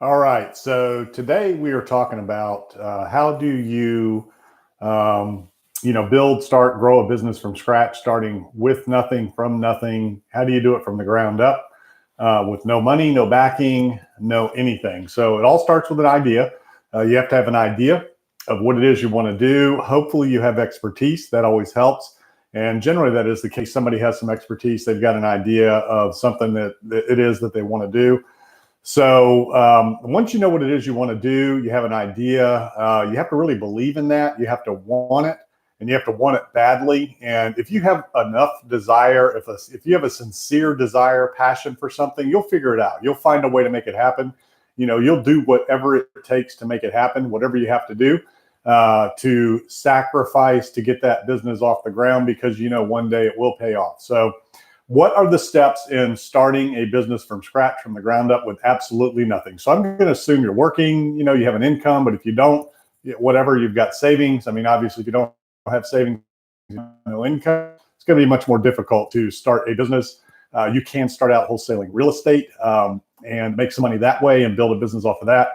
All right. So today we are talking about how do you, build, start, grow a business from scratch, starting with nothing, from nothing. How do you do it from the ground up with no money, no backing, no anything? So it all starts with an idea. You have to have an idea of what it is you want to do. Hopefully, you have expertise. That always helps. And generally, that is the case. Somebody has some expertise. They've got an idea of something that it is that they want to do. So once you know what it is you want to do, you have an idea, you have to really believe in that. You have to want it, and you have to want it badly. And if you have enough desire, if you have a sincere desire, passion for something, you'll figure it out. You'll find a way to make it happen. You'll do whatever it takes to make it happen, whatever you have to do to sacrifice to get that business off the ground, because one day it will pay off. So what are the steps in starting a business from scratch, from the ground up, with absolutely nothing? So I'm going to assume you're working, you have an income, but if you don't, whatever, you've got savings. I mean, obviously, if you don't have savings, no income, it's going to be much more difficult to start a business. You can start out wholesaling real estate and make some money that way and build a business off of that.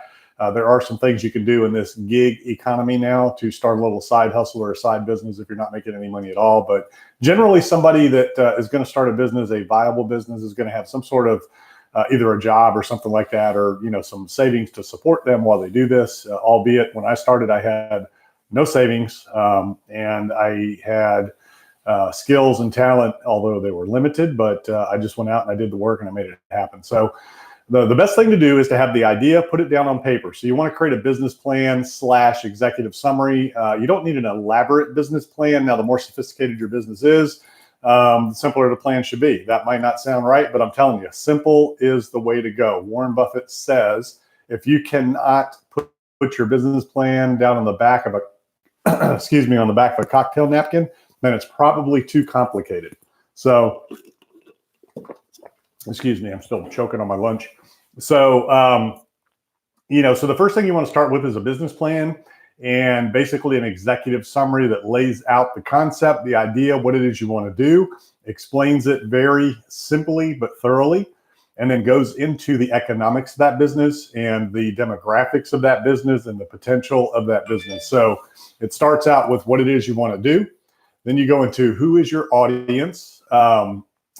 There are some things you can do in this gig economy now to start a little side hustle or a side business if you're not making any money at all. But generally, somebody that is going to start a business, a viable business, is going to have some sort of either a job or something like that, or some savings to support them while they do this. Albeit, when I started, I had no savings and I had skills and talent, although they were limited. But I just went out and I did the work and I made it happen. So the best thing to do is to have the idea, put it down on paper. So you want to create a business plan / executive summary. You don't need an elaborate business plan. Now, the more sophisticated your business is, the simpler the plan should be. That might not sound right, but I'm telling you, simple is the way to go. Warren Buffett says, if you cannot put your business plan down on the back of a, on the back of a cocktail napkin, then it's probably too complicated. So, excuse me, I'm still choking on my lunch. So, so the first thing you want to start with is a business plan and basically an executive summary that lays out the concept, the idea, what it is you want to do, explains it very simply but thoroughly, and then goes into the economics of that business and the demographics of that business and the potential of that business. So it starts out with what it is you want to do. Then you go into who is your audience,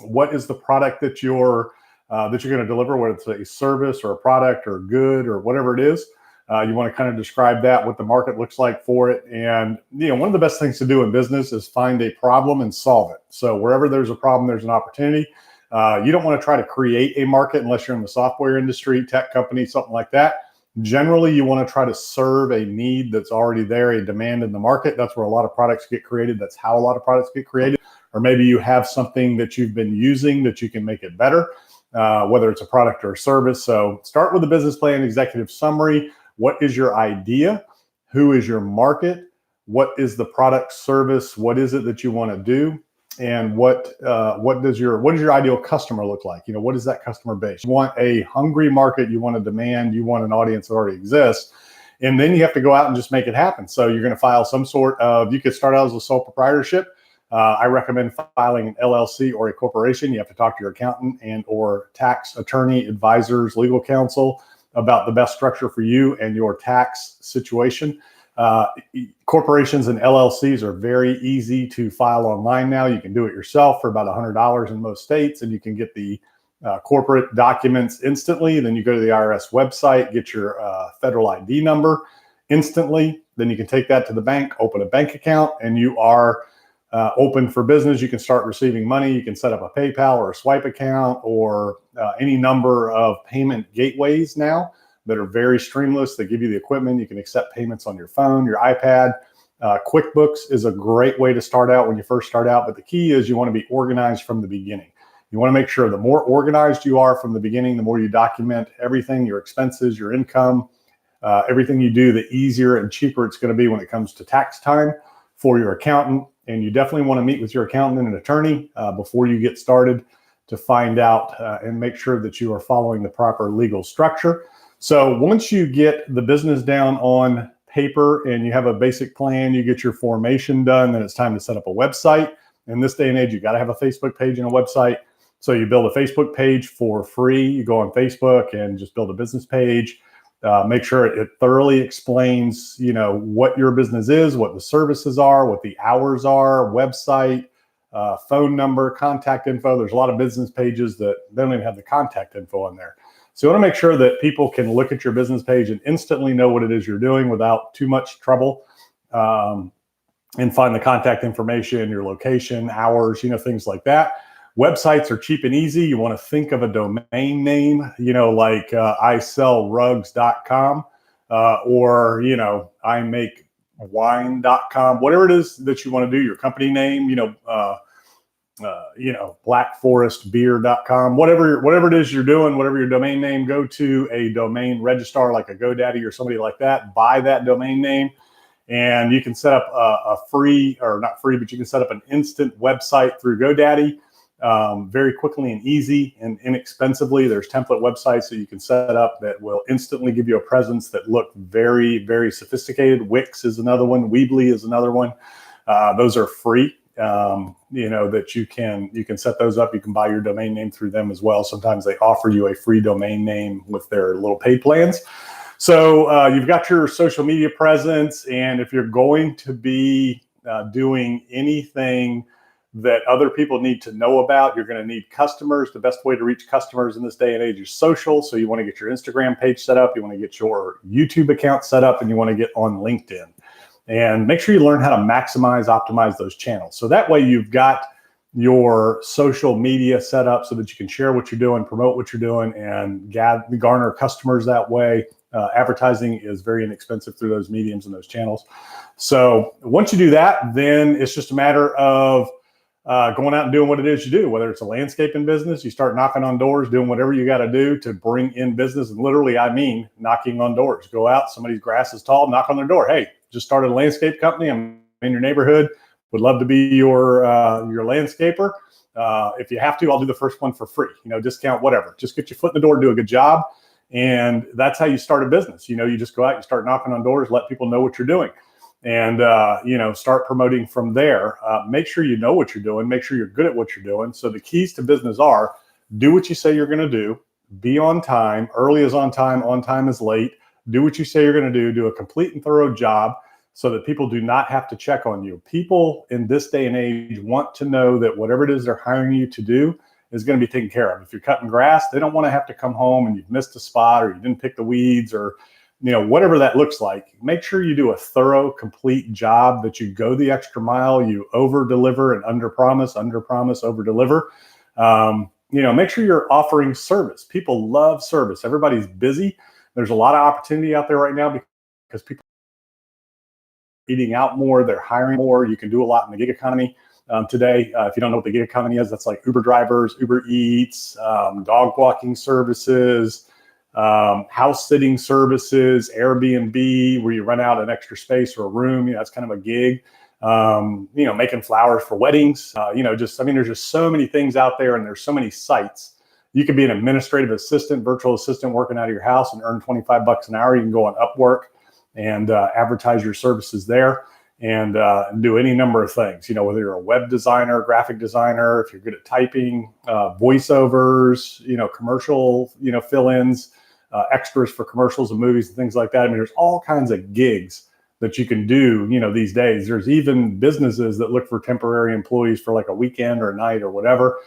what is the product that you're going to deliver, whether it's a service or a product or a good or whatever it is. You want to kind of describe that, what the market looks like for it. And, one of the best things to do in business is find a problem and solve it. So wherever there's a problem, there's an opportunity. You don't want to try to create a market unless you're in the software industry, tech company, something like that. Generally, you want to try to serve a need that's already there, a demand in the market. That's where a lot of products get created. That's how a lot of products get created. Or maybe you have something that you've been using that you can make it better, whether it's a product or a service. So start with a business plan, executive summary. What is your idea? Who is your market? What is the product, service? What is it that you want to do? And what does your ideal customer look like? What is that customer base? You want a hungry market. You want a demand. You want an audience that already exists. And then you have to go out and just make it happen. So you're going to file some sort of, you could start out as a sole proprietorship. I recommend filing an LLC or a corporation. You have to talk to your accountant and or tax attorney, advisors, legal counsel about the best structure for you and your tax situation. Corporations and LLCs are very easy to file online now. You can do it yourself for about $100 in most states, and you can get the corporate documents instantly. Then you go to the IRS website, get your federal ID number instantly. Then you can take that to the bank, open a bank account, and you are open for business. You can start receiving money. You can set up a PayPal or a Swipe account or any number of payment gateways now that are very streamless. They give you the equipment. You can accept payments on your phone, your iPad. QuickBooks is a great way to start out when you first start out. But the key is you want to be organized from the beginning. You want to make sure the more organized you are from the beginning, the more you document everything, your expenses, your income, everything you do, the easier and cheaper it's going to be when it comes to tax time for your accountant. And you definitely want to meet with your accountant and an attorney before you get started to find out and make sure that you are following the proper legal structure. So once you get the business down on paper and you have a basic plan, you get your formation done, then it's time to set up a website. In this day and age, you got to have a Facebook page and a website. So you build a Facebook page for free. You go on Facebook and just build a business page. Make sure it thoroughly explains, what your business is, what the services are, what the hours are, website, phone number, contact info. There's a lot of business pages that they don't even have the contact info on there. So you want to make sure that people can look at your business page and instantly know what it is you're doing without too much trouble, and find the contact information, your location, hours, things like that. Websites are cheap and easy. You want to think of a domain name, like isellrugs.com, or, imakewine.com, whatever it is that you want to do, your company name, blackforestbeer.com, whatever it is you're doing, whatever your domain name, go to a domain registrar like a GoDaddy or somebody like that, buy that domain name, and you can set up a free, or not free, but you can set up an instant website through GoDaddy very quickly and easy and inexpensively. There's template websites that you can set up that will instantly give you a presence that look very, very sophisticated. Wix is another one. Weebly is another one. Those are free. That you can set those up. You can buy your domain name through them as well. Sometimes they offer you a free domain name with their little paid plans. So you've got your social media presence, and if you're going to be doing anything that other people need to know about, you're going to need customers. The best way to reach customers in this day and age is social. So you want to get your Instagram page set up, you want to get your YouTube account set up, and you want to get on LinkedIn. And make sure you learn how to optimize those channels. So that way you've got your social media set up so that you can share what you're doing, promote what you're doing, and garner customers that way. Advertising is very inexpensive through those mediums and those channels. So once you do that, then it's just a matter of going out and doing what it is you do. Whether it's a landscaping business, you start knocking on doors, doing whatever you got to do to bring in business. And literally, I mean knocking on doors. Go out, somebody's grass is tall, knock on their door. Hey, just started a landscape company. I'm in your neighborhood. Would love to be your landscaper. If you have to, I'll do the first one for free. Discount, whatever. Just get your foot in the door, do a good job, and that's how you start a business. You just go out, you start knocking on doors, let people know what you're doing, and start promoting from there. Make sure you know what you're doing. Make sure you're good at what you're doing. So the keys to business are: do what you say you're going to do, be on time. Early is on time is late. Do what you say you're going to do a complete and thorough job so that people do not have to check on you. People in this day and age want to know that whatever it is they're hiring you to do is going to be taken care of. If you're cutting grass, they don't want to have to come home and you've missed a spot, or you didn't pick the weeds, or whatever that looks like. Make sure you do a thorough, complete job, that you go the extra mile, you over deliver and under promise, over deliver. Make sure you're offering service. People love service. Everybody's busy. There's a lot of opportunity out there right now because people are eating out more, they're hiring more. You can do a lot in the gig economy today. If you don't know what the gig economy is, that's like Uber drivers, Uber Eats, dog walking services, house sitting services, Airbnb, where you rent out an extra space or a room. That's kind of a gig. Making flowers for weddings. There's just so many things out there, and there's so many sites. You could be an administrative assistant, virtual assistant, working out of your house and earn $25 an hour. You can go on Upwork and advertise your services there, and do any number of things. Whether you're a web designer, graphic designer, if you're good at typing, voiceovers, commercial, fill-ins, extras for commercials and movies and things like that. There's all kinds of gigs that you can do, these days. There's even businesses that look for temporary employees for like a weekend or a night or whatever.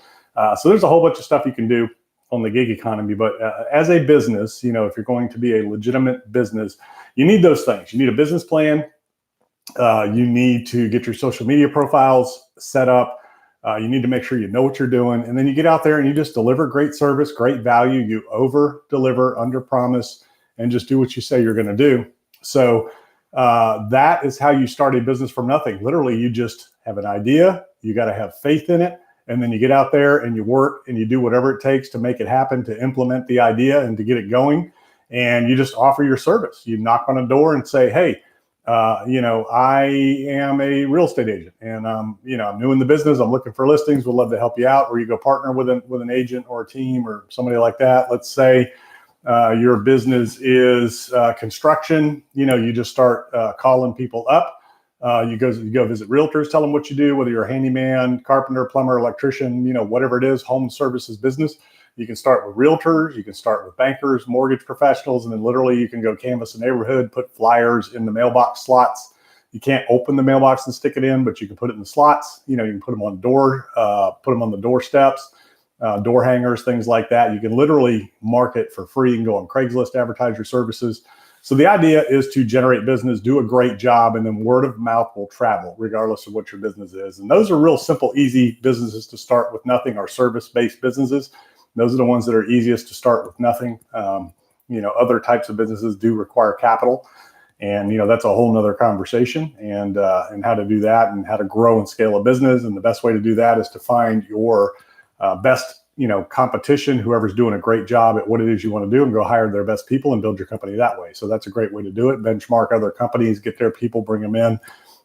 So there's a whole bunch of stuff you can do on the gig economy. But as a business, if you're going to be a legitimate business, you need those things. You need a business plan. You need to get your social media profiles set up. You need to make sure you know what you're doing. And then you get out there and you just deliver great service, great value. You over deliver, under promise, and just do what you say you're going to do. So that is how you start a business from nothing. Literally, you just have an idea. You got to have faith in it. And then you get out there and you work and you do whatever it takes to make it happen, to implement the idea and to get it going. And you just offer your service. You knock on a door and say, hey, I am a real estate agent, and I'm new in the business. I'm looking for listings. Would love to help you out. Or you go partner with an agent or a team or somebody like that. Let's say your business is construction. You just start calling people up. You go visit realtors, tell them what you do, whether you're a handyman, carpenter, plumber, electrician, whatever it is, home services business. You can start with realtors, you can start with bankers, mortgage professionals, and then literally you can go canvass a neighborhood, put flyers in the mailbox slots. You can't open the mailbox and stick it in, but you can put it in the slots. You can put them on put them on the doorsteps, door hangers, things like that. You can literally market for free and go on Craigslist, advertise your services. So the idea is to generate business, do a great job, and then word of mouth will travel regardless of what your business is. And those are real simple, easy businesses to start with nothing, or service-based businesses. Those are the ones that are easiest to start with nothing. Other types of businesses do require capital. And, that's a whole nother conversation, and how to do that and how to grow and scale a business. And the best way to do that is to find your best, competition, whoever's doing a great job at what it is you want to do, and go hire their best people and build your company that way. So that's a great way to do it. Benchmark other companies, get their people, bring them in,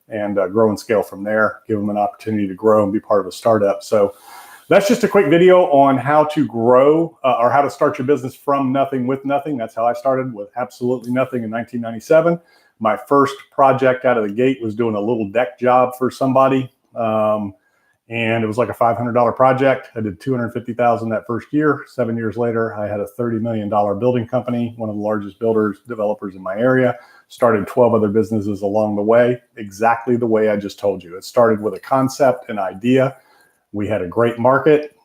and grow and scale from there. Give them an opportunity to grow and be part of a startup. So that's just a quick video on how to grow or how to start your business from nothing with nothing. That's how I started, with absolutely nothing in 1997. My first project out of the gate was doing a little deck job for somebody. And it was like a $500 project. I did $250,000 that first year. 7 years later, I had a $30 million building company, one of the largest developers in my area. Started 12 other businesses along the way, exactly the way I just told you. It started with a concept, an idea. We had a great market.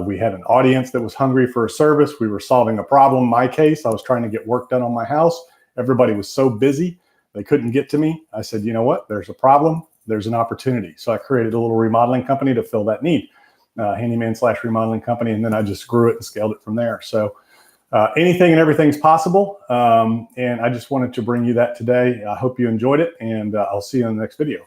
We had an audience that was hungry for a service. We were solving a problem. In my case, I was trying to get work done on my house. Everybody was so busy, they couldn't get to me. I said, you know what? There's a problem. There's an opportunity. So I created a little remodeling company to fill that need, handyman/remodeling company. And then I just grew it and scaled it from there. So anything and everything's possible. And I just wanted to bring you that today. I hope you enjoyed it, and I'll see you in the next video.